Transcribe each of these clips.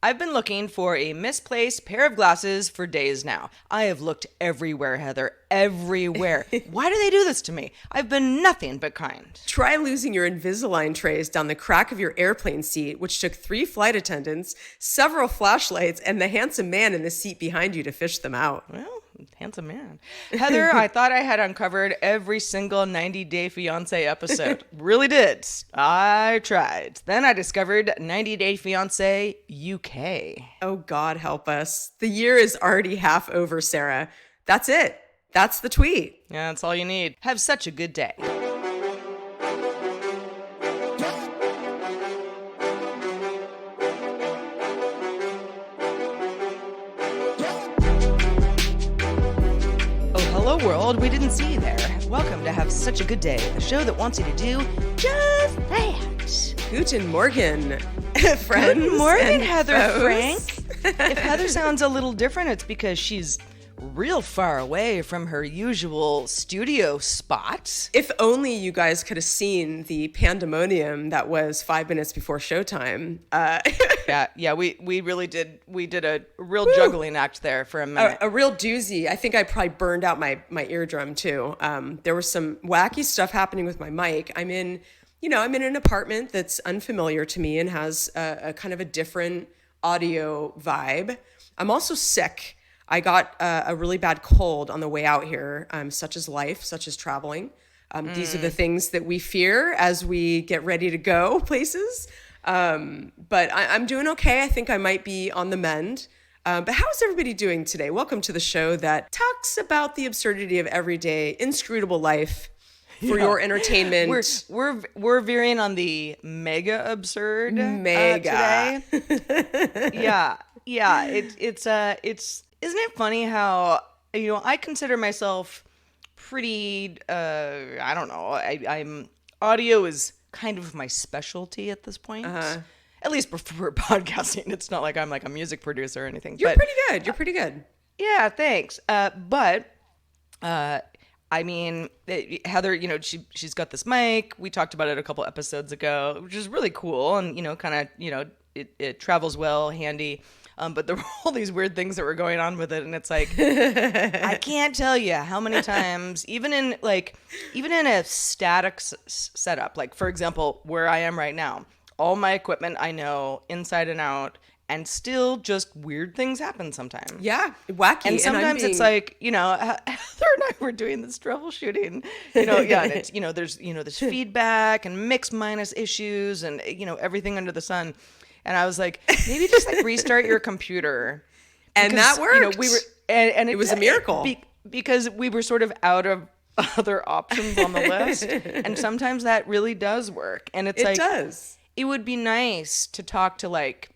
I've been looking for a misplaced pair of glasses for days now. I have looked everywhere, Heather, everywhere. Why do they do this to me? I've been nothing but kind. Try losing your Invisalign trays down the crack of your airplane seat, which took 3 flight attendants, several flashlights, and the handsome man in the seat behind you to fish them out. Well, handsome man. Heather, I thought I had uncovered every single 90 Day Fiancé episode. Really did. I tried. Then I discovered 90 Day Fiancé UK. Oh, God help us. The year is already half over, Sarah. That's it. That's the tweet. Yeah, that's all you need. Have such a good day. Hello world, we didn't see you there. Welcome to Have Such a Good Day, a show that wants you to do just that. Guten Morgen, friends. Good morning, and Heather foes. Frank. If Heather sounds a little different, it's because she's real far away from her usual studio spot. If only you guys could have seen the pandemonium that was 5 minutes before showtime. Yeah, we really did. We did a real juggling act there for a minute. A real doozy. I think I probably burned out my eardrum too. There was some wacky stuff happening with my mic. I'm in an apartment that's unfamiliar to me and has a kind of a different audio vibe. I'm also sick. I got a really bad cold on the way out here, such as life, such as traveling. These are the things that we fear as we get ready to go places. But I'm doing okay. I think I might be on the mend. But how's everybody doing today? Welcome to the show that talks about the absurdity of everyday, inscrutable life for your entertainment. We're veering on the mega absurd Mega. today. Yeah. It's isn't it funny how I consider myself pretty I don't know. I'm audio is kind of my specialty at this point. At least for podcasting. It's not like I'm like a music producer or anything. You're pretty good. Yeah, thanks. But I mean, Heather, she's got this mic. We talked about it a couple episodes ago, which is really cool and, it travels well, handy. But there were all these weird things that were going on with it. And it's like, I can't tell you how many times, even in a static setup, like, for example, where I am right now, all my equipment I know inside and out. And still just weird things happen sometimes. Yeah, wacky. And sometimes it's like, Heather and I were doing this troubleshooting, and it's, there's feedback and mix minus issues and, everything under the sun. And I was like, maybe just like restart your computer. And that worked. We were, and it was a miracle. Because we were sort of out of other options on the list. And sometimes that really does work. And it does. It would be nice to talk to like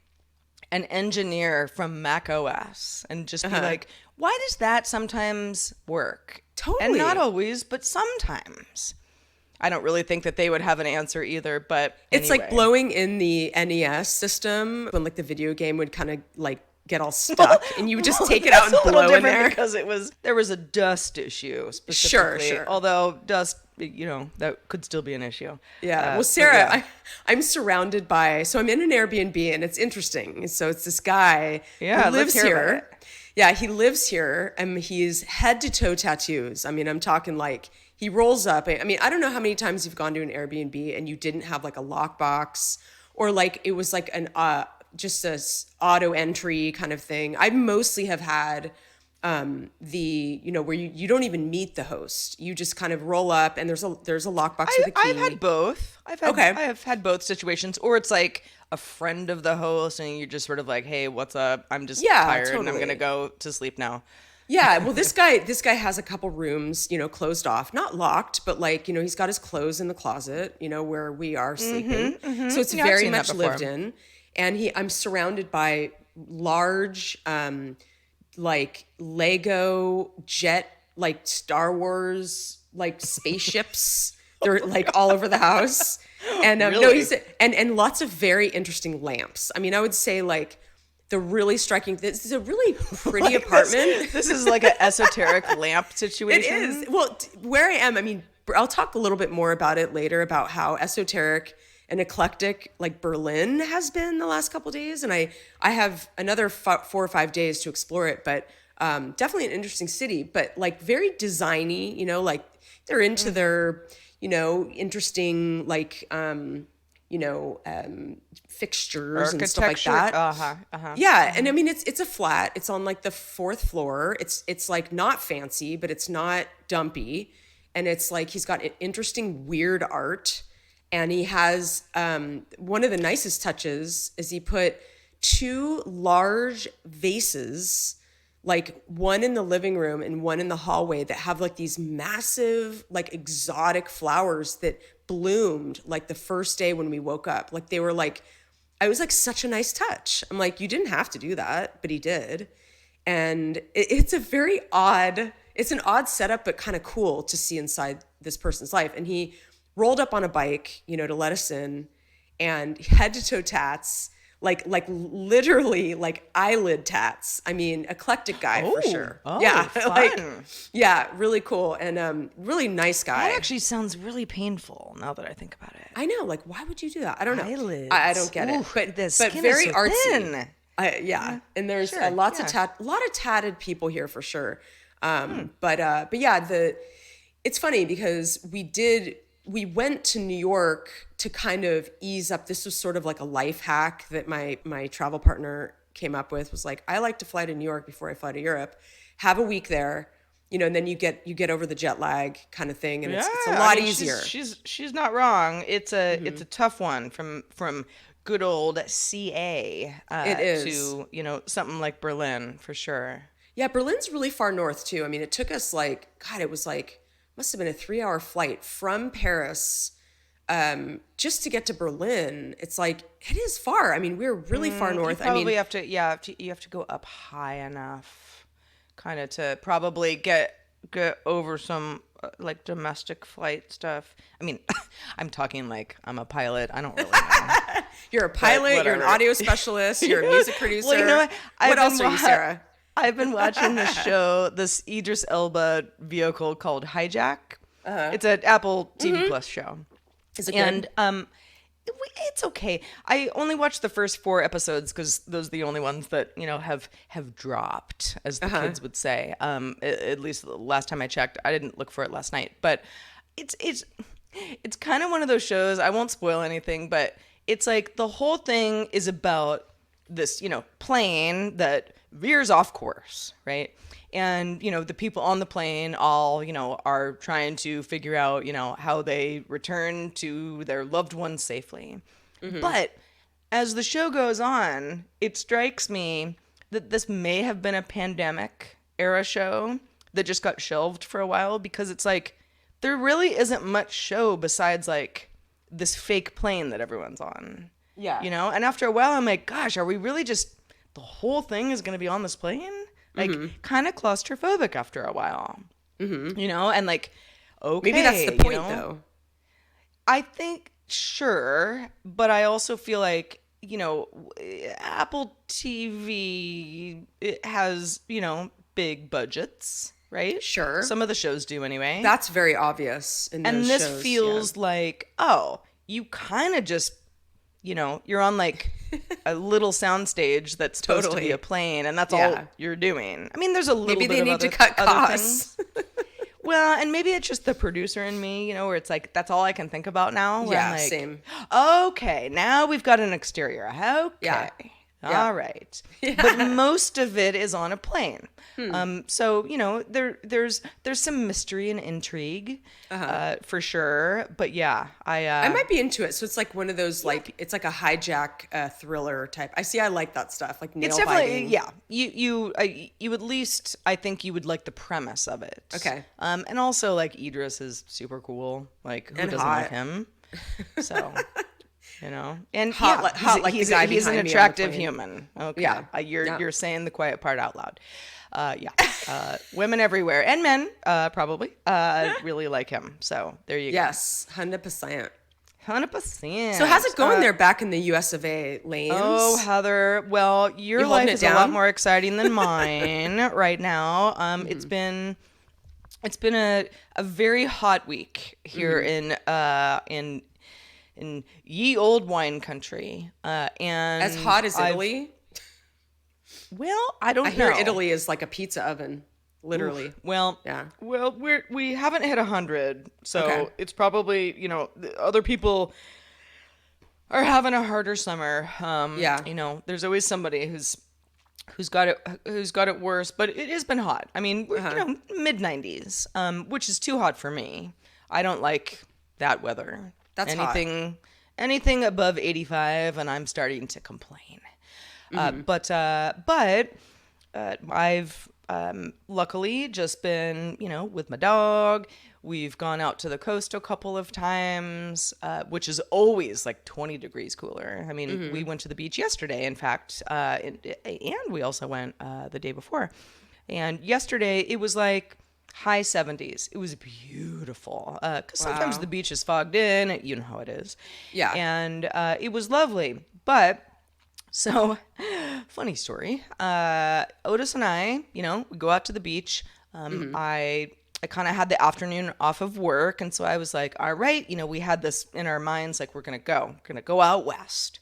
an engineer from Mac OS and just be like, why does that sometimes work? Totally. And not always, but sometimes. I don't really think that they would have an answer either, but it's anyway. like blowing in the NES system when like the video game would kind of like get all stuck and you would just take it out and blow in there. Because there was a dust issue specifically. Sure. Although dust, that could still be an issue. Yeah. Well, Sarah, I'm surrounded by, so I'm in an Airbnb and it's interesting. So it's this guy who lives here. Yeah, he lives here and he's head to toe tattoos. I mean, I'm talking like he rolls up. I mean, I don't know how many times you've gone to an Airbnb and you didn't have like a lockbox or like it was like an just a auto entry kind of thing. I mostly have had where you don't even meet the host. You just kind of roll up and there's a lockbox with a key. I've had both. I have had both situations. Or it's like a friend of the host and you're just sort of like, hey, what's up? I'm just tired and I'm going to go to sleep now. Yeah, well, this guy has a couple rooms, closed off, not locked, but like, he's got his clothes in the closet, where we are sleeping. Mm-hmm. So it's very much lived in. And I'm surrounded by large, like Lego jet, like Star Wars, like spaceships. They're like all over the house. And really? And lots of very interesting lamps. I mean, I would say like the really striking, this is a really pretty apartment. This is like an esoteric lamp situation. It is. Well, where I am, I mean, I'll talk a little bit more about it later, about how esoteric and eclectic like Berlin has been the last couple days. And I have another 4 or 5 days to explore it, but definitely an interesting city, but like very designy, like they're into their, interesting like, fixtures and stuff like that. Yeah, and I mean it's a flat. It's on like the fourth floor. It's like not fancy, but it's not dumpy, and it's like he's got interesting weird art, and he has one of the nicest touches is he put two large vases, like one in the living room and one in the hallway, that have like these massive like exotic flowers that bloomed like the first day when we woke up. Like they were like, I was like such a nice touch. I'm like, you didn't have to do that, but he did. And it's a very odd, it's an odd setup, but kind of cool to see inside this person's life. And he rolled up on a bike, to let us in, and head to toe tats, like literally like eyelid tats. I mean, eclectic guy for sure. Oh, yeah, fun. like yeah, really cool and really nice guy. That actually sounds really painful now that I think about it. I know, like why would you do that? I don't know. Eyelids. I don't get it. Oof, But the skin very is so artsy. thin. Yeah, and there's Sure, lots yeah. of a lot of tatted people here for sure. But yeah, it's funny because we went to New York to kind of ease up. This was sort of like a life hack that my travel partner came up with. Was like, I like to fly to New York before I fly to Europe, have a week there, and then you get over the jet lag kind of thing, and it's a lot easier. She's not wrong. It's a tough one from good old CA It is. to something like Berlin for sure. Yeah, Berlin's really far north too. I mean, it took us like, God, it was like, must have been a 3-hour flight from Paris just to get to Berlin. It's like, it is far. I mean, we're really far north. You probably have to, you have to go up high enough kind of to probably get over some like domestic flight stuff. I mean, I'm talking like I'm a pilot. I don't really know. You're a pilot, you're an audio specialist, you're a music producer. Well, you know what? What else are you, Sarah? I've been watching this show, this Idris Elba vehicle called Hijack. It's an Apple TV Plus show. Is it good? And it's okay. I only watched the first 4 episodes because those are the only ones that have dropped, as the kids would say. At least the last time I checked, I didn't look for it last night. But it's kind of one of those shows. I won't spoil anything, but it's like the whole thing is about this plane that veers off course, right? And the people on the plane all are trying to figure out how they return to their loved ones safely. But as the show goes on, it strikes me that this may have been a pandemic era show that just got shelved for a while, because it's like there really isn't much show besides like this fake plane that everyone's on. Yeah. And after a while I'm like, gosh, are we really just, the whole thing is going to be on this plane? Like, kind of claustrophobic after a while, and like, okay. Maybe that's the point, though. I think, sure, but I also feel like, Apple TV, it has, big budgets, right? Sure. Some of the shows do anyway. That's very obvious in those and this shows, feels like, oh, you kind of just, you're on like a little soundstage that's supposed to be a plane, and that's all you're doing. I mean, there's a little maybe bit they of need other, to cut other costs. things. Well, and maybe it's just the producer in me, where it's like, that's all I can think about now. Where I'm like, same. Okay, now we've got an exterior. Okay. Yeah. All right. But most of it is on a plane. So, there's some mystery and intrigue for sure. But yeah, I might be into it. So it's like one of those, like, it's like a hijack thriller type. I like that stuff, like nail it's definitely, biting. You at least, I think you would like the premise of it. Okay. And also, like, Idris is super cool. Like, who And doesn't hot. like him? So... and Hot like the guy he's an behind me on the attractive plane. human. Okay, Yeah. You're saying the quiet part out loud. Women everywhere and men probably really like him. So there you Yes, 100%. go. 100%. So how's it going there back in the US of A lanes? Oh, Heather. Well, your You holding life it is a lot down? more exciting than mine right now. It's been a very hot week here in in ye old wine country. As And hot as I've, Italy? well, I I don't hear know. Italy is like a pizza oven, Oof. literally. Well, Yeah. we haven't hit 100, Okay. so it's probably, the other people are having a harder summer. Yeah. There's always somebody who's got it worse, but it has been hot. I mean, we're, Uh-huh. mid 90s, which is too hot for me. I don't like that weather. That's hot. Anything above 85 and I'm starting to complain. But I've luckily just been, with my dog. We've gone out to the coast a couple of times, which is always like 20 degrees cooler. I mean, we went to the beach yesterday, in fact, and we also went the day before. And yesterday it was like high 70s. It was beautiful because sometimes the Wow. beach is fogged in. You know how it is. Yeah. And it was lovely. But so, funny story. Otis and I, we go out to the beach. I kind of had the afternoon off of work, and so I was like, all right, we had this in our minds, like we're gonna go out west.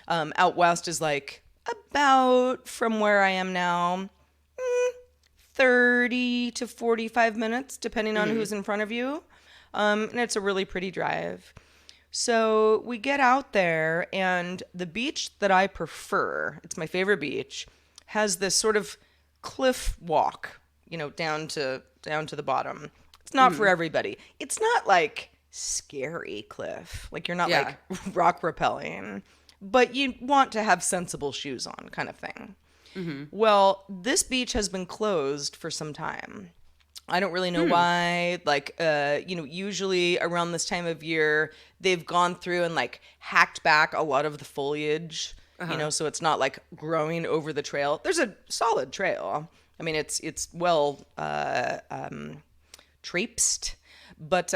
Out west is like about from where I am now, 30 to 45 minutes, depending on who's in front of you. And it's a really pretty drive. So we get out there, and the beach that I prefer, it's my favorite beach, has this sort of cliff walk, down to the bottom. It's not for everybody. It's not like scary cliff. Like you're not Yeah. like rock rappelling, but you want to have sensible shoes on kind of thing. Well, this beach has been closed for some time. I don't really know why. Like, usually around this time of year, they've gone through and like hacked back a lot of the foliage, so it's not like growing over the trail. There's a solid trail. I mean, it's well traipsed, but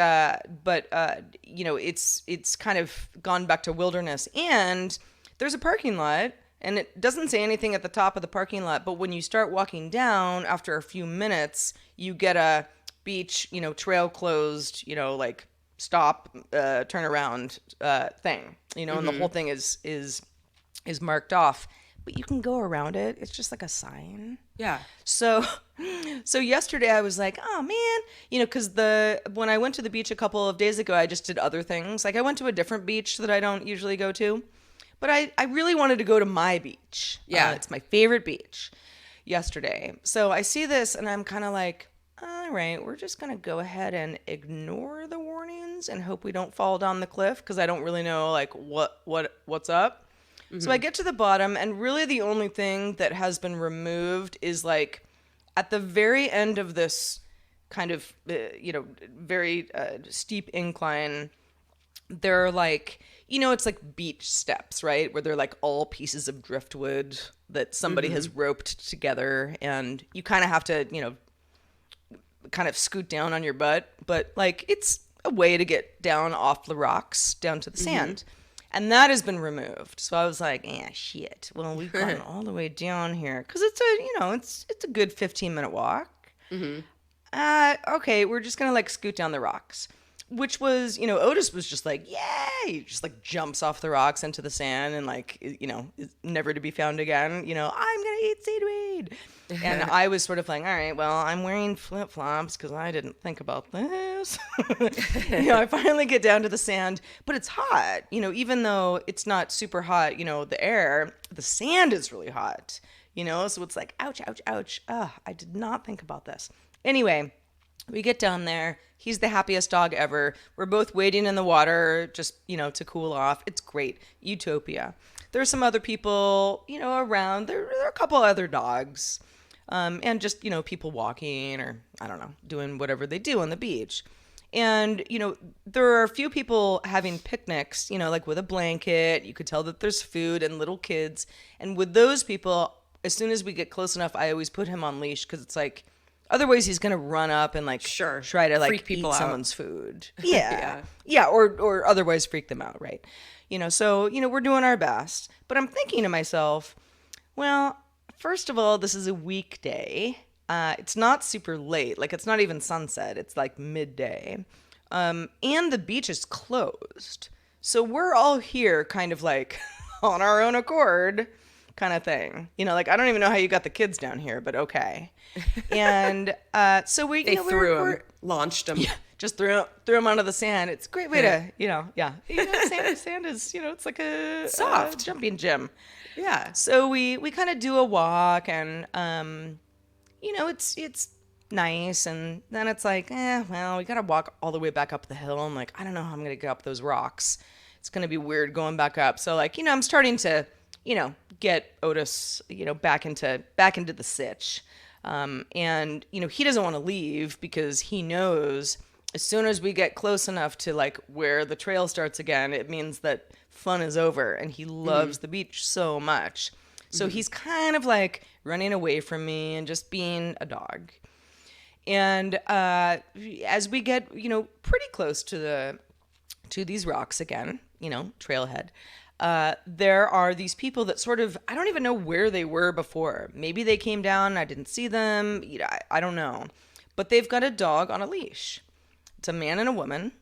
it's kind of gone back to wilderness. And there's a parking lot, and it doesn't say anything at the top of the parking lot, but when you start walking down after a few minutes, you get a beach, trail closed, like stop, turn around thing, and the whole thing is marked off, but you can go around it. It's just like a sign. Yeah. So, so yesterday I was like, oh man, because when I went to the beach a couple of days ago, I just did other things. Like I went to a different beach that I don't usually go to, but I really wanted to go to my beach. Yeah. It's my favorite beach yesterday. So I see this and I'm kind of like, all right, we're just going to go ahead and ignore the warnings and hope we don't fall down the cliff because I don't really know like what's up. So I get to the bottom, and really the only thing that has been removed is like at the very end of this kind of, very steep incline, there are like, it's like beach steps, right? Where they're like all pieces of driftwood that somebody has roped together, and you kind of have to, kind of scoot down on your butt, but like it's a way to get down off the rocks down to the sand. And that has been removed. So I was like, shit. Well, we've gone all the way down here because it's it's a good 15-minute walk. Okay, we're just gonna like scoot down the rocks, which was, Otis was just like, yay, just like jumps off the rocks into the sand and like, is never to be found again. I'm gonna eat seaweed. And I was sort of like, all right, well, I'm wearing flip flops because I didn't think about this. I finally get down to the sand, but it's hot. Even though it's not super hot, the sand is really hot. So it's like, ouch, ouch, ouch. I did not think about this. Anyway, we get down there. He's the happiest dog ever. We're both wading in the water just, to cool off. It's great. Utopia. There's some other people, around. There are a couple other dogs. And just, people walking or, I don't know, doing whatever they do on the beach. And, there are a few people having picnics, like with a blanket. You could tell that there's food and little kids. And with those people, as soon as we get close enough, I always put him on leash because it's like, otherwise he's going to run up and like Sure. try to like Freak people eat out. someone's food. Yeah. Yeah. Yeah. Or otherwise freak them out. Right. So, we're doing our best, but I'm thinking to myself, well, first of all, this is a weekday. It's not super late. Like it's not even sunset. It's like midday. And the beach is closed. So we're all here kind of like on our own accord kind of thing. Like, I don't even know how you got the kids down here, but okay. And so we, They threw we're them, launched them. just threw them onto the sand. It's a great way to, yeah. Sand is, it's like a Soft. jumping gym. Yeah. So we kind of do a walk, and it's nice, and then it's like, well, we gotta walk all the way back up the hill. I'm like, I don't know how I'm gonna get up those rocks. It's gonna be weird going back up. So like, I'm starting to, get Otis, back into the sitch. And he doesn't want to leave because he knows as soon as we get close enough to like where the trail starts again, it means that fun is over, and he loves the beach so much. So he's kind of like running away from me and just being a dog. And as we get, pretty close to these rocks again, trailhead, there are these people that sort of, I don't even know where they were before. Maybe they came down, I didn't see them. I don't know. But they've got a dog on a leash. It's a man and a woman.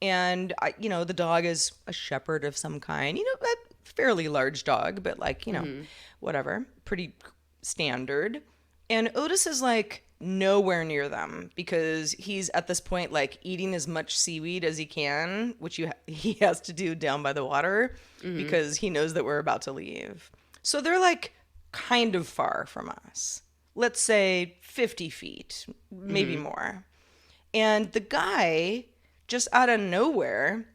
And, the dog is a shepherd of some kind, a fairly large dog, but like, whatever, pretty standard. And Otis is like nowhere near them because he's at this point like eating as much seaweed as he can, which he has to do down by the water because he knows that we're about to leave. So they're like kind of far from us. Let's say 50 feet, maybe more. And the guy just out of nowhere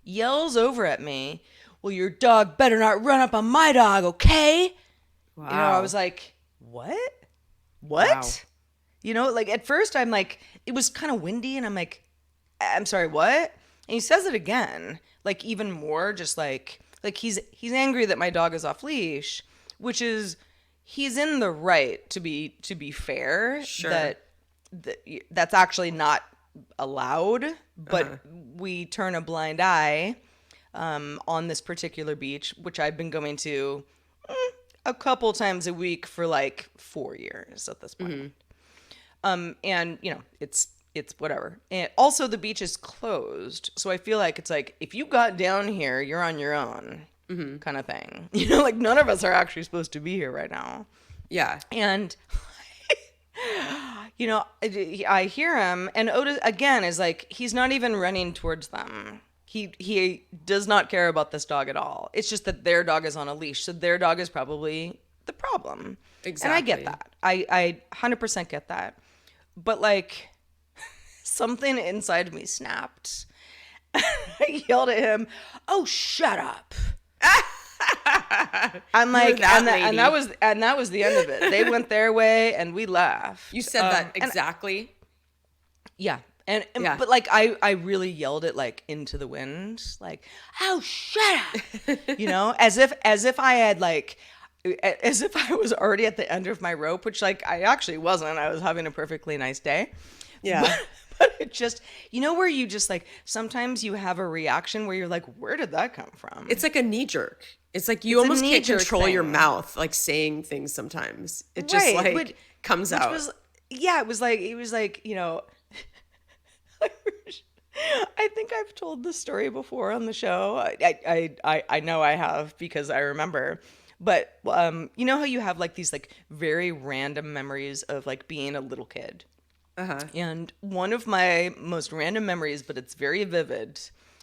yells over at me, "Well, your dog better not run up on my dog, okay?" Wow. I was like, what? Wow. Like at first I'm like, it was kind of windy, and I'm like, I'm sorry, what? And he says it again, like even more, just like he's angry that my dog is off leash, which is, he's in the right to be fair. Sure. That's actually not allowed, but we turn a blind eye on this particular beach, which I've been going to a couple times a week for like 4 years at this point. And it's whatever. And also the beach is closed. So I feel like it's like, if you got down here, you're on your own kind of thing. Like none of us are actually supposed to be here right now. Yeah. And, I hear him, and Otis again is like, he's not even running towards them. He does not care about this dog at all. It's just that their dog is on a leash, so their dog is probably the problem. Exactly. And I get that. I 100% get that. But like, something inside me snapped. I yelled at him, "Oh, shut up!" I'm like, and that was the end of it. They went their way, and we laughed. You said that exactly. Yeah. And Yeah. But like I really yelled it like into the wind, like, "Oh, shut up!" As if I had like, as if I was already at the end of my rope, which like I actually wasn't. I was having a perfectly nice day. Yeah. But it just, where you just like, sometimes you have a reaction where you're like, where did that come from? It's like a knee jerk. It's like you almost can't knee-jerk control your thing. mouth, like saying things sometimes. It just Right, like comes out. It was like, I think I've told this story before on the show. I know I have because I remember. But you know how you have like these like very random memories of like being a little kid? And one of my most random memories, but it's very vivid,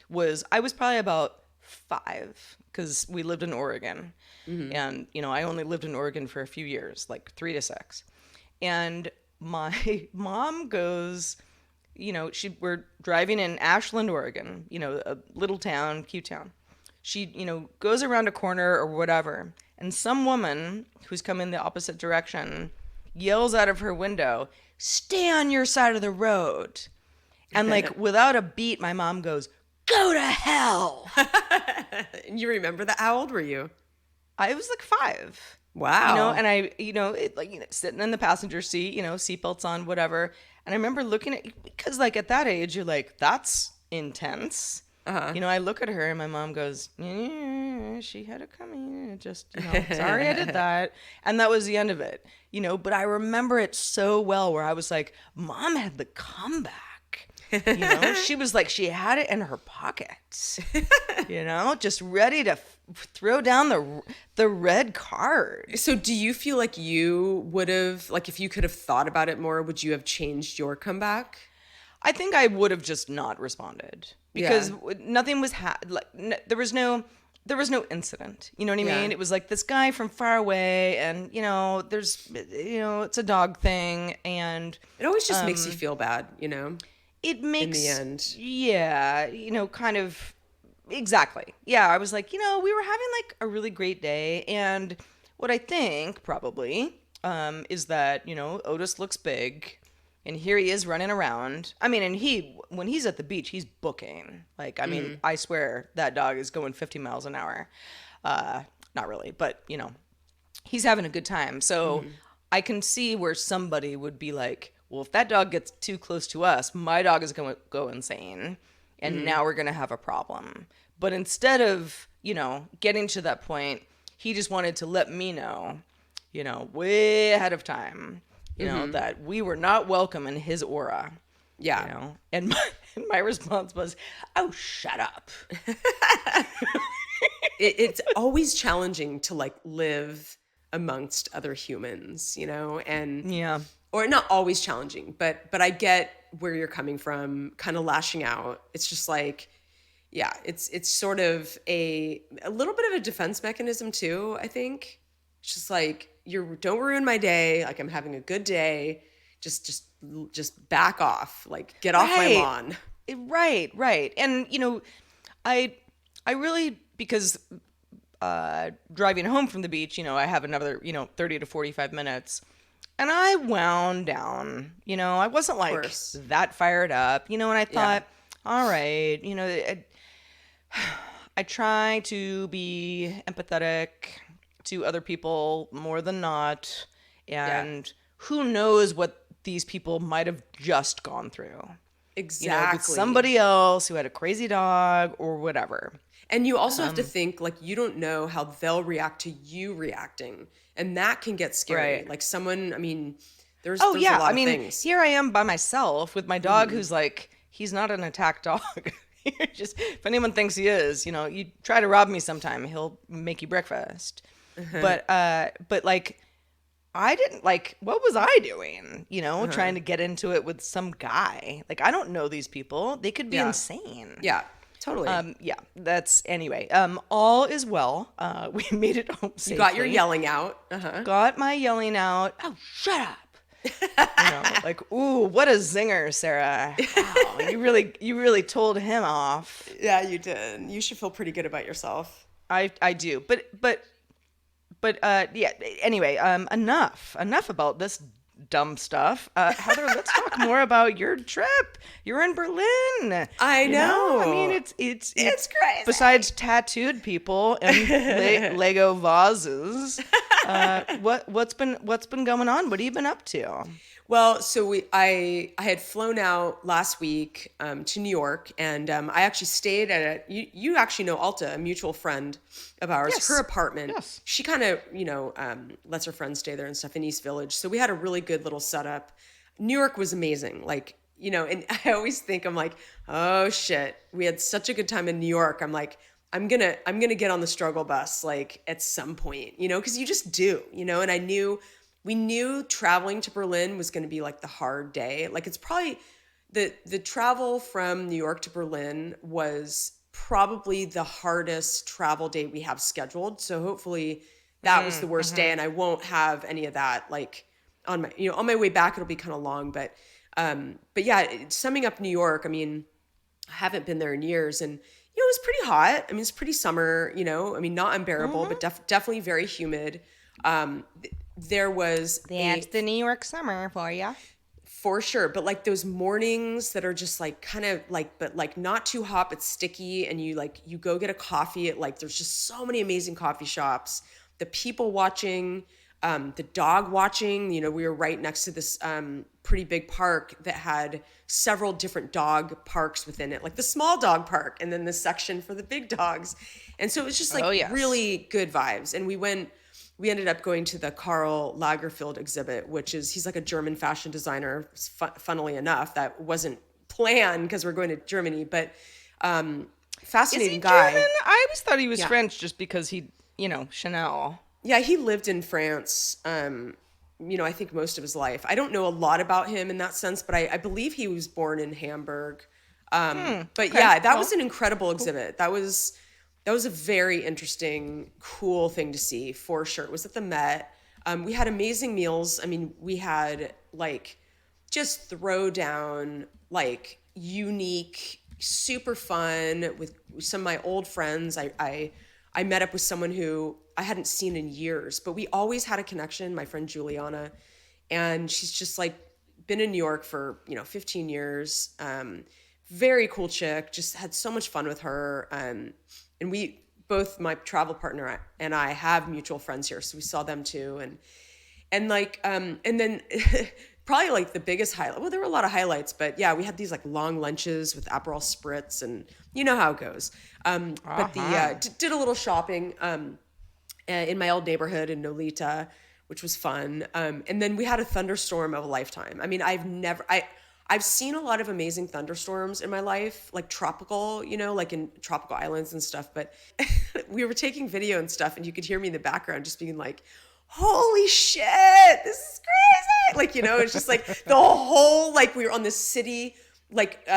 was I was probably about 5 because we lived in Oregon. And, I only lived in Oregon for a few years, like 3 to 6. And my mom goes, we're driving in Ashland, Oregon, a little town, cute town. She, goes around a corner or whatever, and some woman who's coming the opposite direction yells out of her window, "Stay on your side of the road." And like without a beat, my mom goes, "Go to hell." And you remember that? How old were you? I was like 5. Wow. And I, sitting in the passenger seat, seatbelts on, whatever. And I remember looking at, because like at that age, you're like, that's intense. I look at her and my mom goes, "Yeah, she had it coming. Just, sorry I did that." And that was the end of it, But I remember it so well where I was like, Mom had the comeback. She was like, she had it in her pocket, just ready to throw down the red card. So do you feel like you would have, like, if you could have thought about it more, would you have changed your comeback? I think I would have just not responded because Yeah. nothing was there was no incident. You know what I Yeah. mean? It was like this guy from far away, and it's a dog thing, and It always just makes you feel bad, it in the makes, end. yeah, kind of, exactly. Yeah, I was like, we were having like a really great day, and what I think probably is that, Otis looks big, and here he is running around. I mean, and when he's at the beach, he's booking. Like, I mean, I swear that dog is going 50 miles an hour. Not really, but, he's having a good time. So I can see where somebody would be like, well, if that dog gets too close to us, my dog is going to go insane. And now we're going to have a problem. But instead of, getting to that point, he just wanted to let me know, way ahead of time, that we were not welcome in his aura. Yeah. And my response was, oh, shut up. It's always challenging to like live amongst other humans, and Yeah. or not always challenging, but I get where you're coming from, kind of lashing out. It's just like, yeah, it's sort of a little bit of a defense mechanism too, I think. It's just like, don't ruin my day. Like, I'm having a good day. Just back off. Like, get off my Right. lawn. Right. And, I really, because driving home from the beach, I have another, 30 to 45 minutes. And I wound down, I wasn't like course. that fired up, and I Yeah. thought, all right, I try to be empathetic to other people more than not. And who knows what these people might have just gone through. Exactly. With somebody else who had a crazy dog or whatever. And you also have to think, like, you don't know how they'll react to you reacting. And that can get scary. Right. Like, someone, I mean, there's Oh, a yeah. lot I of mean, things. here I am by myself with my dog who's like, he's not an attack dog. Just, if anyone thinks he is, you try to rob me sometime, he'll make you breakfast. But like, I didn't like, what was I doing? Trying to get into it with some guy. Like, I don't know these people. They could be Yeah. insane. Yeah, totally. Yeah, that's anyway. All is well. We made it home safely. You got your yelling out. Uh-huh. Got my yelling out. Oh, shut up. Like, ooh, what a zinger, Sarah. Wow, you really told him off. Yeah, you did. You should feel pretty good about yourself. I do. But yeah, anyway, enough about this dumb stuff. Heather, let's talk more about your trip. You're in Berlin. I know. I mean, it's crazy. Besides tattooed people and Lego vases, what's been going on? What have you been up to? Well, so I had flown out last week to New York, and I actually stayed at you actually know Alta, a mutual friend of ours. Yes. Her apartment. Yes. She kind of lets her friends stay there and stuff in East Village. So we had a really good little setup. New York was amazing. Like, and I always think, I'm like, oh shit, we had such a good time in New York. I'm like, I'm gonna get on the struggle bus like at some point, because you just do, and we knew traveling to Berlin was going to be like the hard day. Like, it's probably the travel from New York to Berlin was probably the hardest travel day we have scheduled. So hopefully that was the worst day, and I won't have any of that. Like, on my way back, it'll be kind of long, but yeah, summing up New York, I mean, I haven't been there in years, and it was pretty hot. I mean, it's pretty summer, I mean, not unbearable, but definitely very humid. There was That's the New York summer for you. for sure, but like those mornings that are just like kind of like, but like not too hot but sticky, and you go get a coffee at, like, there's just so many amazing coffee shops. The people watching, the dog watching, we were right next to this pretty big park that had several different dog parks within it, like the small dog park and then the section for the big dogs. And so it was just like really good vibes. And we ended up going to the Karl Lagerfeld exhibit, which is, he's like a German fashion designer. Funnily enough, that wasn't plan because we're going to Germany, but Is he fascinating guy. German? I always thought he was Yeah. French just because he, Chanel. Yeah, he lived in France, I think most of his life. I don't know a lot about him in that sense, but I believe he was born in Hamburg. But Okay. yeah, that was Well, an incredible cool. exhibit. That was a very interesting, cool thing to see for sure. It was at the Met. We had amazing meals. I mean, we had like just throw down, like unique, super fun with some of my old friends. I met up with someone who I hadn't seen in years, but we always had a connection. My friend Juliana, and she's just like been in New York for 15 years. Very cool chick. Just had so much fun with her. And we both, my travel partner and I, have mutual friends here, so we saw them too. And then probably like the biggest highlight. Well, there were a lot of highlights, but yeah, we had these like long lunches with Aperol spritz, and you know how it goes. But the Uh-huh. did a little shopping in my old neighborhood in Nolita, which was fun. And then we had a thunderstorm of a lifetime. I mean, I've seen a lot of amazing thunderstorms in my life, like tropical, like in tropical islands and stuff. But we were taking video and stuff, and you could hear me in the background just being like, holy shit, this is crazy. Like, it's just like the whole, like we were on this city, like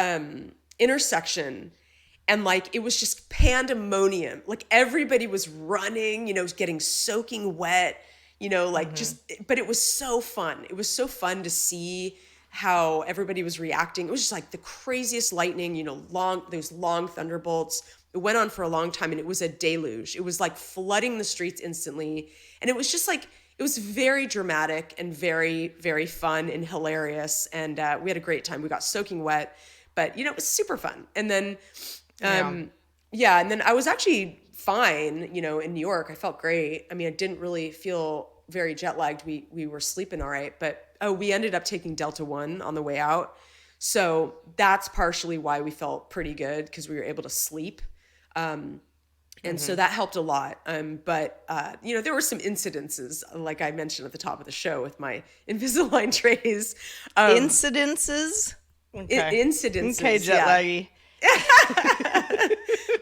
intersection, and like it was just pandemonium. Like everybody was running, getting soaking wet, like just, but it was so fun. It was so fun to see how everybody was reacting. It was just like the craziest lightning, those long thunderbolts. It went on for a long time, and it was a deluge. It was like flooding the streets instantly. And it was just like, it was very dramatic and very, very fun and hilarious. And we had a great time. We got soaking wet, but it was super fun. And then, Yeah. yeah, and then I was actually fine, in New York. I felt great. I mean, I didn't really feel very jet lagged. We were sleeping all right, but we ended up taking Delta One on the way out. So that's partially why we felt pretty good, because we were able to sleep. And so that helped a lot. But there were some incidences, like I mentioned at the top of the show with my Invisalign trays. Incidences? Okay. Okay, Incidences, jet yeah. laggy.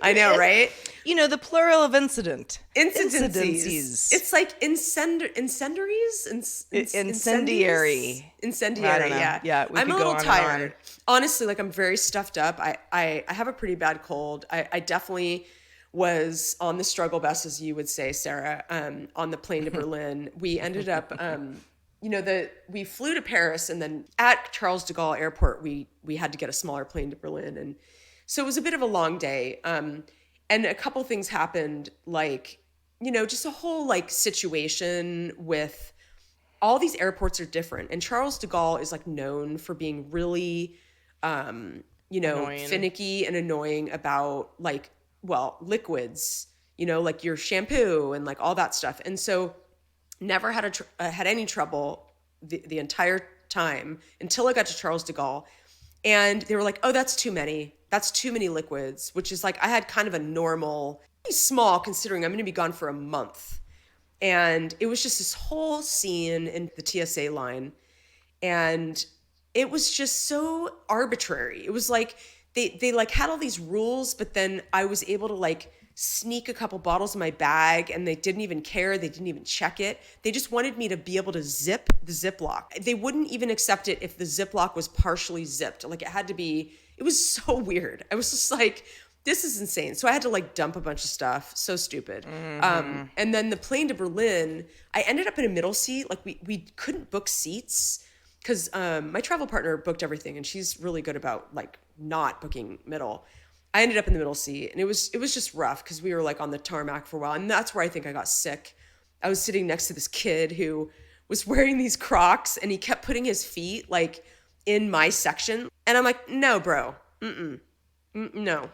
I know, right? The plural of incident. Incidences. It's like incendiaries? Incendiary. I Incendiary, don't know. yeah. Yeah, we I'm could a go little on and tired. on. Honestly, like I'm very stuffed up. I have a pretty bad cold. I definitely was on the struggle bus, as you would say, Sarah, on the plane to Berlin. We ended up, we flew to Paris, and then at Charles de Gaulle Airport, we had to get a smaller plane to Berlin. And so it was a bit of a long day. And a couple things happened, like, just a whole like situation with all these airports are different. And Charles de Gaulle is like known for being really, Annoying. finicky and annoying about like, well, liquids, like your shampoo and like all that stuff. And so never had any trouble the entire time until I got to Charles de Gaulle. And they were like, oh, that's too many. That's too many liquids, which is like, I had kind of a normal, pretty small considering I'm going to be gone for a month. And it was just this whole scene in the TSA line. And it was just so arbitrary. It was like, they like had all these rules, but then I was able to like sneak a couple bottles in my bag, and they didn't even care. They didn't even check it. They just wanted me to be able to zip the Ziploc. They wouldn't even accept it if the Ziploc was partially zipped. Like it was so weird. I was just like, this is insane. So I had to like dump a bunch of stuff. So stupid. And then the plane to Berlin, I ended up in a middle seat. Like we couldn't book seats because my travel partner booked everything, and she's really good about like not booking middle. I ended up in the middle seat, and it was just rough because we were like on the tarmac for a while, and that's where I think I got sick. I was sitting next to this kid who was wearing these Crocs, and he kept putting his feet like in my section, and I'm like, no, bro, no.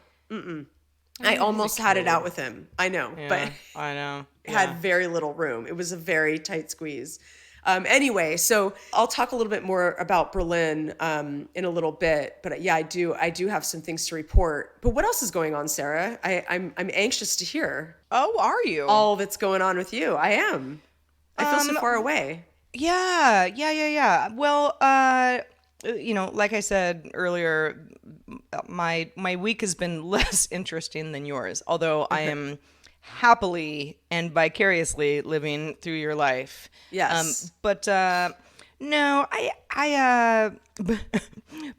I almost had it out with him. I know, Yeah, but I know. had very little room. It was a very tight squeeze. Anyway, so I'll talk a little bit more about Berlin in a little bit, but yeah, I do have some things to report. But what else is going on, Sarah? I'm anxious to hear Oh, are you? all that's going on with you. I am. I feel so far away. Yeah. Well, like I said earlier, my week has been less interesting than yours, although I am happily and vicariously living through your life. Yes. But no, I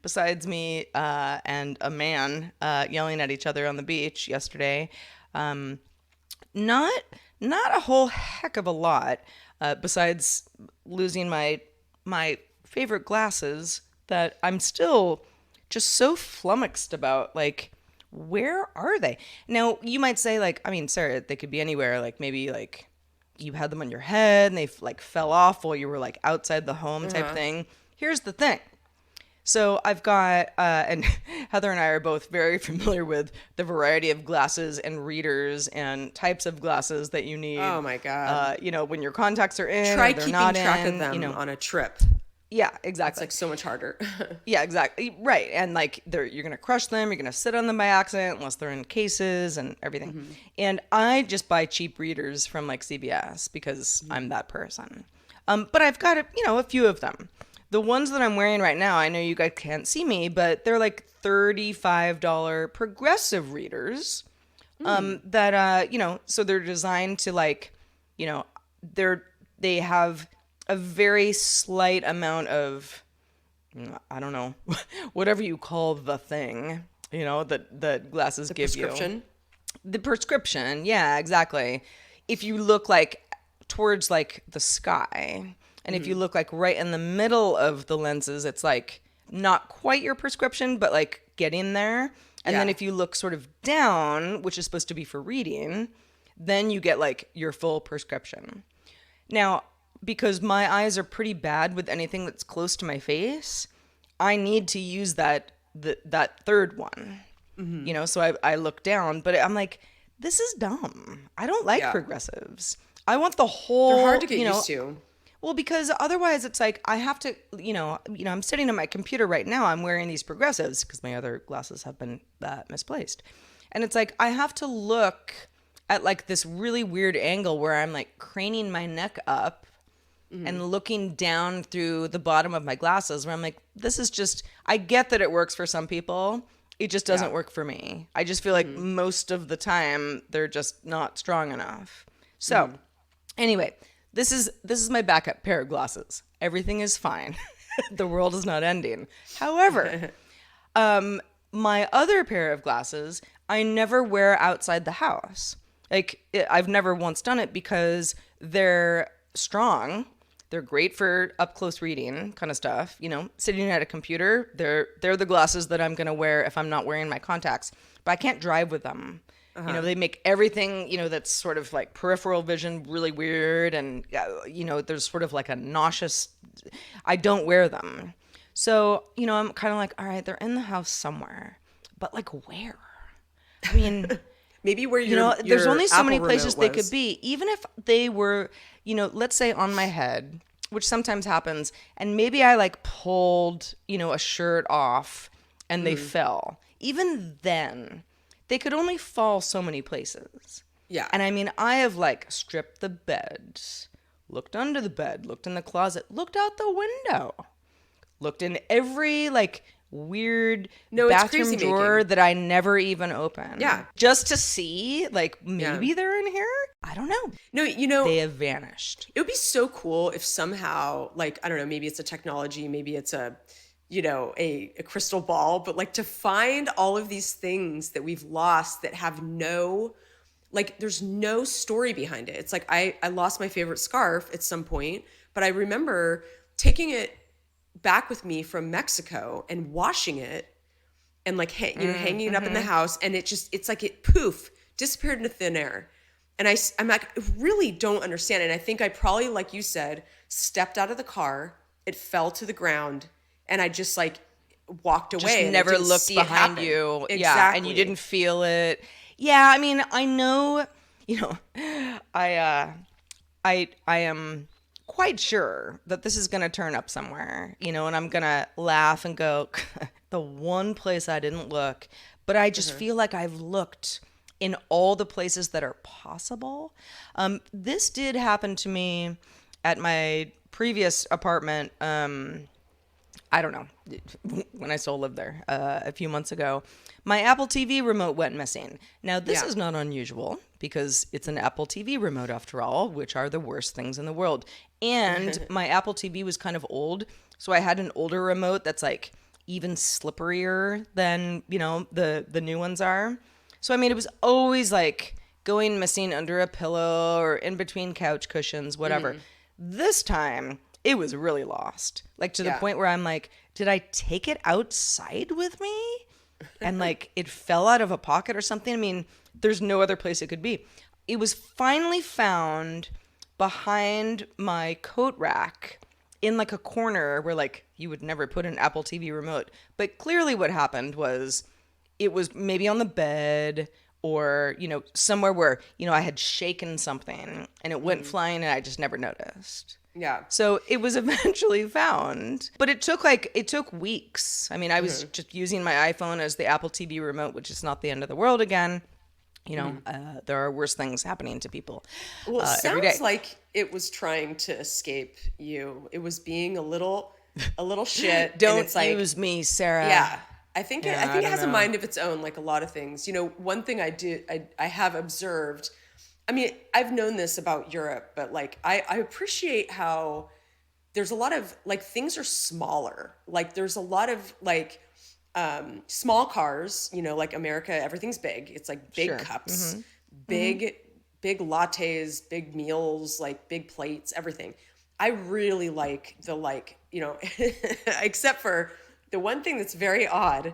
besides me and a man yelling at each other on the beach yesterday, um, not not a whole heck of a lot, besides losing my favorite glasses that I'm still just so flummoxed about. Like, where are they? Now, you might say, like, I mean, Sarah, they could be anywhere. Like, maybe like you had them on your head and they like fell off while you were like outside the home type thing. Here's the thing. So I've got, and Heather and I are both very familiar with the variety of glasses and readers and types of glasses that you need. Oh my God. When your contacts are in Try or they're keeping not track in. of them on a trip. Yeah, It's exactly. like so much harder. Yeah, exactly. Right. And like you're going to crush them, you're going to sit on them by accident unless they're in cases and everything. And I just buy cheap readers from like CVS because I'm that person. But I've got a few of them. The ones that I'm wearing right now, I know you guys can't see me, but they're like $35 progressive readers. That so they're designed to like, they have a very slight amount of, I don't know, whatever you call the thing, that glasses give you. Prescription. The prescription, yeah, exactly. If you look like towards like the sky, and if you look like right in the middle of the lenses, it's like not quite your prescription, but like getting there. And then Yeah. if you look sort of down, which is supposed to be for reading, then you get like your full prescription. Now, because my eyes are pretty bad with anything that's close to my face, I need to use that third one. So I look down, but I'm like, this is dumb. I don't like Yeah. progressives. I want the whole. They're hard to get used to. Well, because otherwise it's like I have to, I'm sitting at my computer right now. I'm wearing these progressives because my other glasses have been misplaced. And it's like I have to look at like this really weird angle where I'm like craning my neck up and looking down through the bottom of my glasses where I'm like, this is just, I get that it works for some people. It just doesn't work for me. I just feel like most of the time they're just not strong enough. So anyway, this is my backup pair of glasses. Everything is fine. The world is not ending. However, my other pair of glasses, I never wear outside the house. Like I've never once done it because they're strong. They're great for up close reading kind of stuff. Sitting at a computer, they're the glasses that I'm gonna wear if I'm not wearing my contacts. But I can't drive with them. They make everything, that's sort of like peripheral vision really weird. And, there's sort of like a nauseous, I don't wear them. So, I'm kind of like, all right, they're in the house somewhere, but like where? I mean, Maybe where there's your only so many Apple places remote they was. could be. Even if they were, let's say on my head, which sometimes happens, and maybe I like pulled, a shirt off and they fell. Even then, they could only fall so many places. Yeah. And I mean, I have like stripped the bed, looked under the bed, looked in the closet, looked out the window, looked in every like weird No, it's bathroom crazy drawer making. that I never even opened. Yeah. Just to see, like, maybe they're in here? I don't know. No, They have vanished. it would be so cool if somehow, like, I don't know, maybe it's a technology, maybe it's a crystal ball, but like to find all of these things that we've lost that have there's no story behind it. It's like I lost my favorite scarf at some point, but I remember taking it back with me from Mexico and washing it and like hanging it up in the house, and it's like it poof disappeared into thin air. And I'm like, I really don't understand. And I think I probably, like you said, stepped out of the car, it fell to the ground, and I just like walked away. Just and I never didn't looked see it behind happen. you. Exactly. Yeah, and you didn't feel it. Yeah, I mean, I know, I am quite sure that this is going to turn up somewhere, and I'm going to laugh and go, the one place I didn't look, but I just feel like I've looked in all the places that are possible. This did happen to me at my previous apartment. I don't know, when I still lived there a few months ago, my Apple TV remote went missing. Now, this Yeah. is not unusual because it's an Apple TV remote after all, which are the worst things in the world. And my Apple TV was kind of old, so I had an older remote that's like even slipperier than, the new ones are. So I mean, it was always like going missing under a pillow or in between couch cushions, whatever. This time, it was really lost. Like to the Yeah. point where I'm like, did I take it outside with me? And like it fell out of a pocket or something. I mean, there's no other place it could be. It was finally found behind my coat rack in like a corner where like you would never put an Apple TV remote. But clearly what happened was it was maybe on the bed or, somewhere where, I had shaken something and it went flying and I just never noticed. Yeah. So it was eventually found, but it took weeks. I mean, I was just using my iPhone as the Apple TV remote, which is not the end of the world again. There are worse things happening to people Well, it every sounds day. like it was trying to escape you. It was being a little shit, and Don't it's like, use me, Sarah. yeah. I Yeah, I think it don't has a know. mind of its own, like a lot of things. One thing I have observed. I mean, I've known this about Europe, but like I appreciate how there's a lot of like things are smaller. Like there's a lot of like small cars, like America, everything's big. It's like big Sure. cups, big, big lattes, big meals, like big plates, everything. I really like the like, except for the one thing that's very odd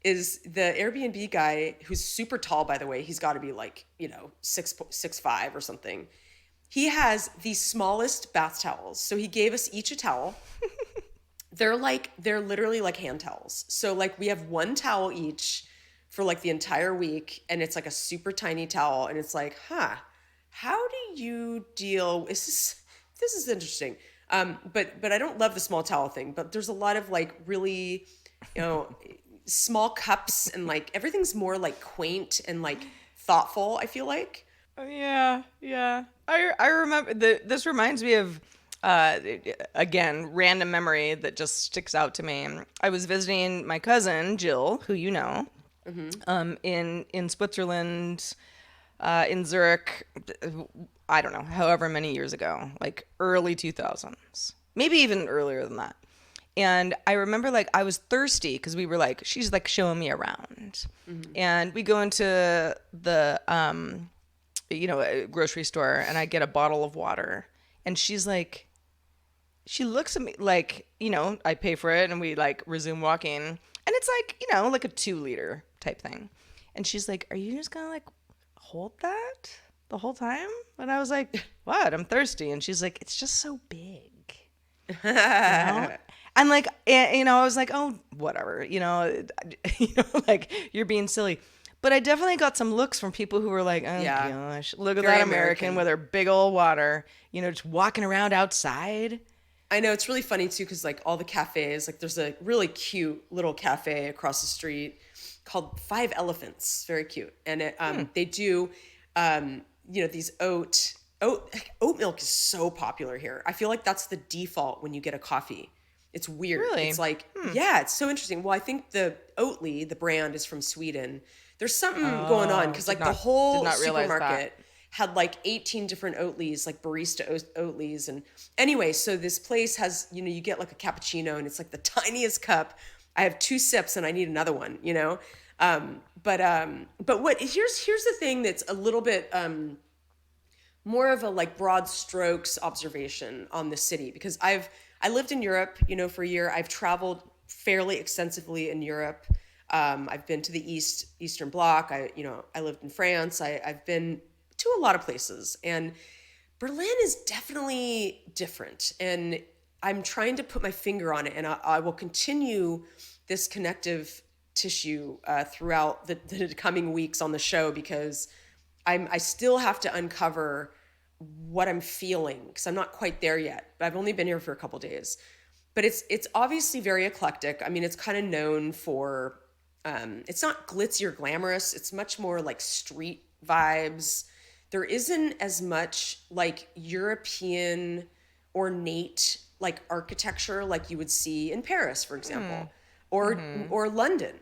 is the Airbnb guy who's super tall, by the way. He's got to be like, 6'5" or something. He has the smallest bath towels. So he gave us each a towel. They're literally like hand towels. So like we have one towel each for like the entire week, and it's like a super tiny towel, and it's like, how do you deal? This is interesting. But I don't love the small towel thing. But there's a lot of like really, you know, small cups, and like everything's more like quaint and like thoughtful, I feel like. Yeah, yeah. I remember this reminds me of uh again, random memory that just sticks out to me. I was visiting my cousin Jill, who you know, in Switzerland, in Zurich, I don't know, however many years ago, like early 2000s. Maybe even earlier than that. And I remember like I was thirsty because we were like, she's like showing me around. And we go into the a grocery store and I get a bottle of water. And she's like, she looks at me like, I pay for it and we like resume walking. And it's like, like a 2 liter type thing. And she's like, are you just gonna like hold that the whole time? And I was like, what? I'm thirsty. And she's like, it's just so big. I'm like, I was like, oh, whatever, like you're being silly. But I definitely got some looks from people who were like, oh Yeah. gosh, look at Very that American American. with her big old water, just walking around outside. I know it's really funny too because like all the cafes, like there's a really cute little cafe across the street called Five Elephants, very cute, and they do, these oat milk is so popular here. I feel like that's the default when you get a coffee. It's weird. Really? It's like, yeah, it's so interesting. Well, I think the Oatly, the brand, is from Sweden. There's something going on because like the Did whole not realize that. supermarket had like 18 different Oatlys, like barista Oatlys. And anyway, so this place has, you get like a cappuccino and it's like the tiniest cup. I have 2 sips and I need another one. But here's the thing that's a little bit more of a like broad strokes observation on the city because I lived in Europe, for a year. I've traveled fairly extensively in Europe. I've been to the Eastern Bloc. I lived in France. I've been to a lot of places, and Berlin is definitely different. And I'm trying to put my finger on it, and I will continue this connective tissue throughout the coming weeks on the show because I still have to uncover what I'm feeling because I'm not quite there yet. But I've only been here for a couple days. But it's obviously very eclectic. I mean, it's kind of known for it's not glitzy or glamorous. It's much more like street vibes. There isn't as much like European ornate like architecture like you would see in Paris, for example, or London.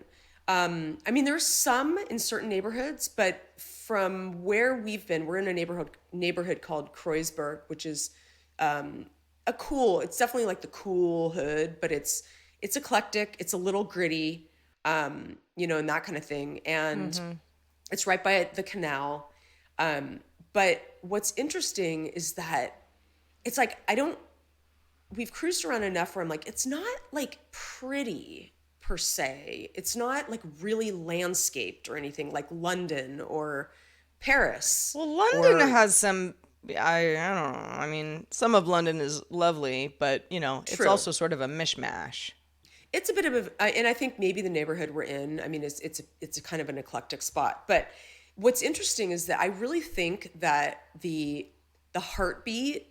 I mean, there's some in certain neighborhoods, but from where we've been, we're in a neighborhood called Kreuzberg, which is it's definitely like the cool hood, but it's eclectic, it's a little gritty, and that kind of thing. And it's right by the canal. But what's interesting is that it's like we've cruised around enough where I'm like, it's not like pretty per se. It's not like really landscaped or anything like London or Paris Well, London or has some. I don't know. I mean, some of London is lovely, but it's true. also sort of a mishmash. It's a bit of and I think maybe the neighborhood we're in, I mean, it's a kind of an eclectic spot. But what's interesting is that I really think that the heartbeat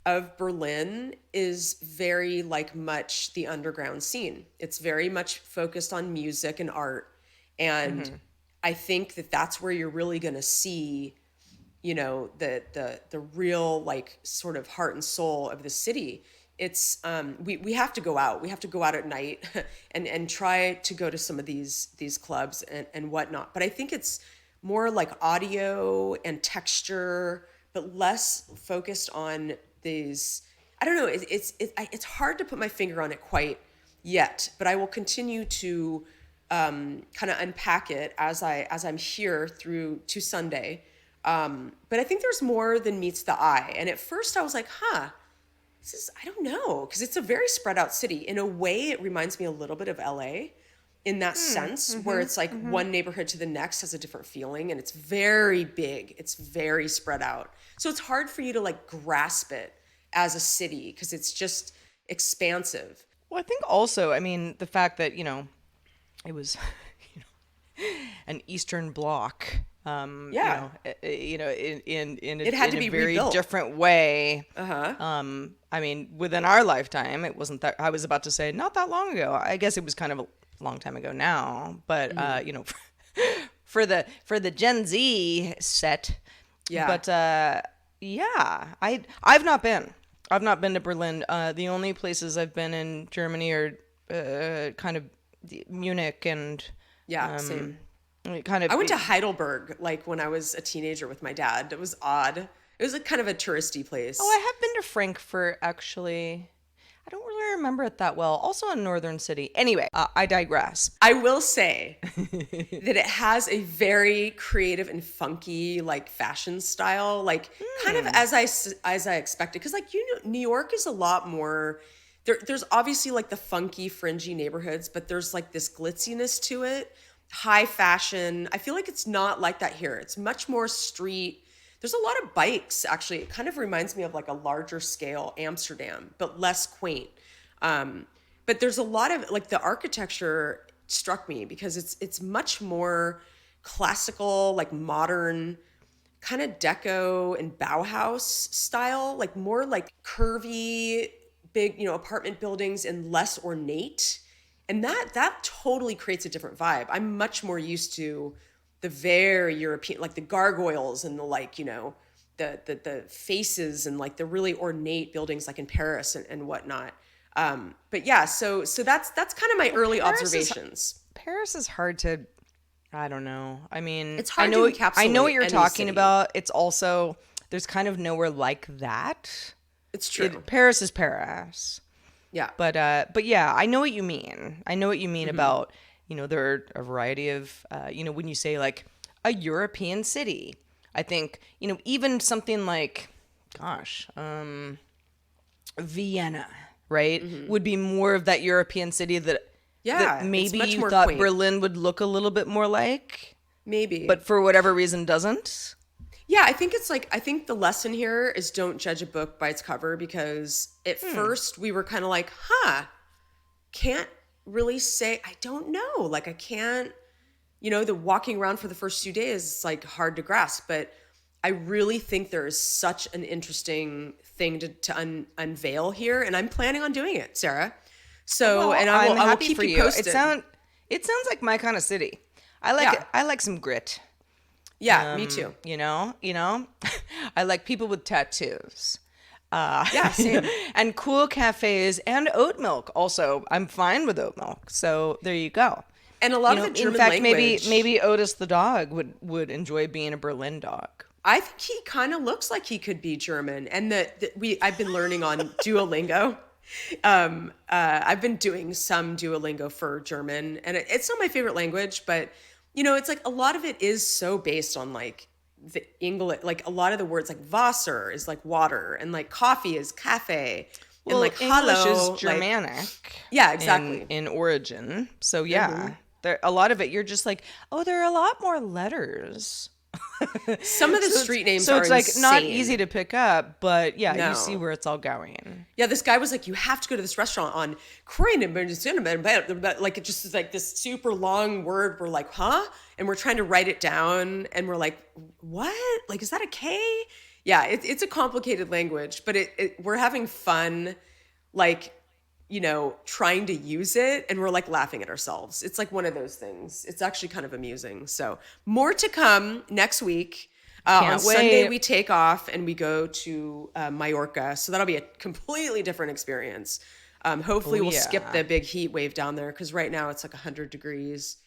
of Berlin is very like much the underground scene. It's very much focused on music and art, and I think that that's where you're really going to see, the real like sort of heart and soul of the city. It's we have to go out. We have to go out at night and try to go to some of these clubs and whatnot. But I think it's more like audio and texture, but less focused on these. I don't know. It's hard to put my finger on it quite yet, but I will continue to kind of unpack it as I'm here through to Sunday. But I think there's more than meets the eye. And at first I was like, I don't know, because it's a very spread out city. In a way, it reminds me a little bit of LA in that sense, where it's like one neighborhood to the next has a different feeling, and it's very big. It's very spread out. So it's hard for you to like grasp it as a city because it's just expansive. Well, I think also, I mean, the fact that it was an Eastern Bloc. Yeah. In It had to a be very rebuilt. different way. Uh-huh. I mean, within our lifetime, it wasn't that. I was about to say not that long ago. I guess it was kind of a long time ago now, but for the Gen Z set. Yeah. But yeah, I've not been. I've not been to Berlin. The only places I've been in Germany are kind of Munich and Yeah, same. kind of. I went to Heidelberg like when I was a teenager with my dad. It was odd. It was like kind of a touristy place. Oh, I have been to Frankfurt actually. I don't really remember it that well. Also a northern city. Anyway, I digress. I will say that it has a very creative and funky like fashion style, like kind of as I expected. Because like New York is a lot more. There's obviously like the funky, fringy neighborhoods, but there's like this glitziness to it, high fashion. I feel like it's not like that here. It's much more street. There's a lot of bikes, actually. It kind of reminds me of like a larger scale Amsterdam, but less quaint. But there's a lot of like the architecture struck me because it's much more classical, like modern, kind of deco and Bauhaus style, like more like curvy, big, apartment buildings and less ornate. And that totally creates a different vibe. I'm much more used to the very European, like the gargoyles and the like, the faces and like the really ornate buildings like in Paris and whatnot. But yeah, so that's kind of my early observations. Paris is hard to. I don't know. I mean, It's hard to encapsulate I know what you're any talking city. about. It's also there's kind of nowhere like that. It's true. Paris is Paris. Yeah. But yeah, I know what you mean. I know what you mean Mm-hmm. about, there are a variety of, when you say like a European city, I think, even something like, gosh, Vienna, right, would be more of that European city that Yeah. It's maybe much you more thought quaint. Berlin would look a little bit more like, Maybe. but for whatever reason doesn't. Yeah, I think the lesson here is don't judge a book by its cover, because at first we were kind of like, can't really say, I don't know. Like I can't, the walking around for the first few days, it's like hard to grasp, but I really think there is such an interesting thing to unveil here, and I'm planning on doing it, Sarah. So, Well, and I'm I will happy keep for you you. posted. It sounds like my kind of city. I like Yeah. it. I like some grit. Yeah, me too. I like people with tattoos. Yeah, same. And cool cafes and oat milk. Also, I'm fine with oat milk. So there you go. And a lot of the In German fact, language. maybe Otis the dog would enjoy being a Berlin dog. I think he kind of looks like he could be German. And I've been learning on Duolingo. I've been doing some Duolingo for German, and it's not my favorite language, but it's like a lot of it is so based on like the English, like a lot of the words like Wasser is like water, and like coffee is cafe, and Well, like English hello, is Germanic. yeah, exactly. In origin. So yeah, there a lot of it. You're just like, oh, there are a lot more letters. Some of the street names So are it's like not insane. easy to pick up, but yeah, No. you see where it's all going. Yeah, this guy was like, you have to go to this restaurant on Korean, like it just is like this super long word. We're like, huh? And we're trying to write it down, and we're like, what? Like, is that a K? Yeah, it's a complicated language, but we're having fun, like, trying to use it, and we're like laughing at ourselves. It's like one of those things. It's actually kind of amusing. So more to come next week. On Can't Sunday, wait. we take off and we go to Mallorca. So that'll be a completely different experience. Hopefully, we'll skip yeah. the big heat wave down there, because right now it's like 100 degrees.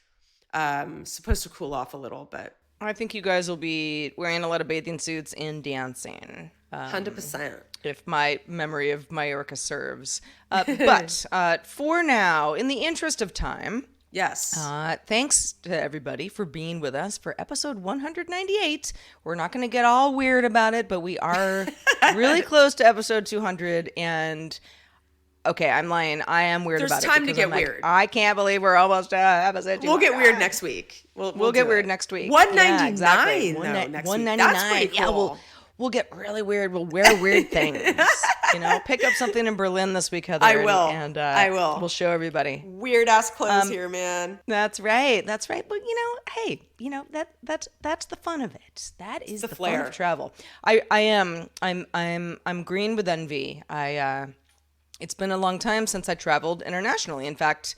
Supposed to cool off a little, but I think you guys will be wearing a lot of bathing suits and dancing. 100%. If my memory of Mallorca serves. But for now, in the interest of time, Yes. thanks to everybody for being with us for episode 198. We're not going to get all weird about it, but we are really close to episode 200. And okay, I'm lying. I am weird There's about it. time to because get I'm like, weird. I can't believe we're almost episode 200. We'll get weird next week. We'll do get weird it. next week. 199 Yeah, exactly. though, next week. 199. That's pretty Yeah, cool. we'll get really weird. We'll wear weird things. Pick up something in Berlin this week, Heather. I will. And I will. We'll show everybody. Weird ass clothes here, man. That's right. That's right. But hey, that's the fun of it. That is the the flair. fun of travel. I'm green with envy. It's been a long time since I traveled internationally. In fact,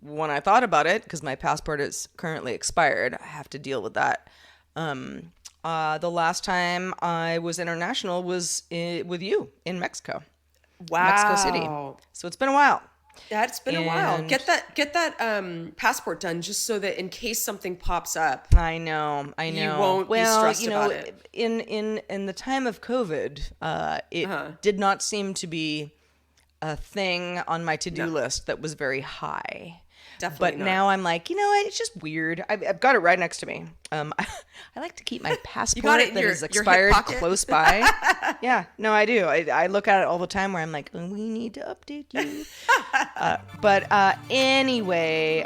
when I thought about it, because my passport is currently expired, I have to deal with that. The last time I was international was with you in Mexico, Wow. Mexico City. So it's been a while. Yeah, it's been a while. And- Get that passport done, just so that in case something pops up. I know. You won't be stressed about it. In the time of COVID, it did not seem to be a thing on my to-do list that was very high. Definitely But not. now I'm like, it's just weird. I've got it right next to me. I like to keep my passport got it in that your is hip expired pocket? close by. Yeah, no, I do. I look at it all the time where I'm like, oh, we need to update you. Anyway,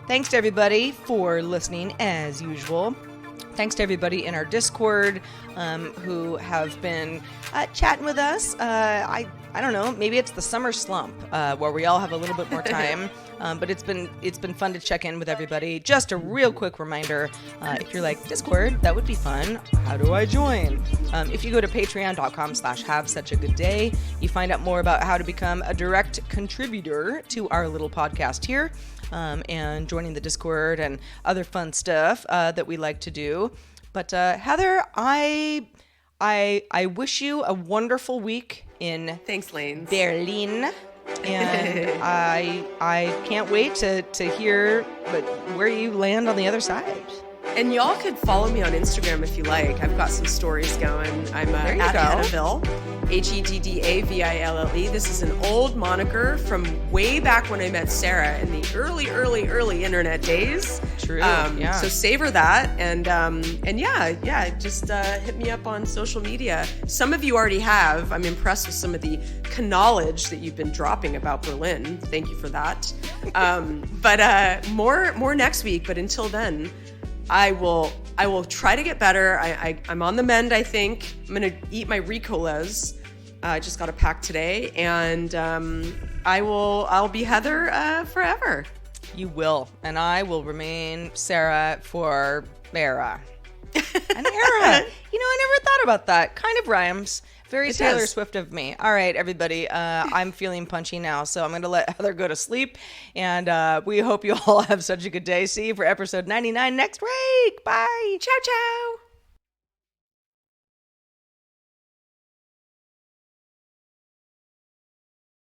thanks to everybody for listening as usual. Thanks to everybody in our Discord who have been chatting with us. I don't know, maybe it's the summer slump where we all have a little bit more time. But it's been fun to check in with everybody. Just a real quick reminder, if you're like, Discord, that would be fun. How do I join? If you go to patreon.com/havesuchagoodday, you find out more about how to become a direct contributor to our little podcast here. And joining the Discord and other fun stuff that we like to do. But Heather, I wish you a wonderful week in Thanks, Lanes. Berlin, and I can't wait to hear where you land on the other side. And y'all could follow me on Instagram if you like. I've got some stories going. I'm There you at go. Heddaville, Heddaville. This is an old moniker from way back when I met Sarah in the early internet days. True, yeah. So savor that, and just hit me up on social media. Some of you already have. I'm impressed with some of the knowledge that you've been dropping about Berlin. Thank you for that. But more next week. But until then, I will try to get better. I'm on the mend, I think. I'm going to eat my Ricolas. I just got a pack today. And I'll be Heather forever. You will, and I will remain Sarah for Era. An era. I never thought about that. Kind of rhymes. Very It Taylor does. Swift of me. All right, everybody. I'm feeling punchy now, so I'm going to let Heather go to sleep. And we hope you all have such a good day. See you for episode 99 next week. Bye. Ciao, ciao.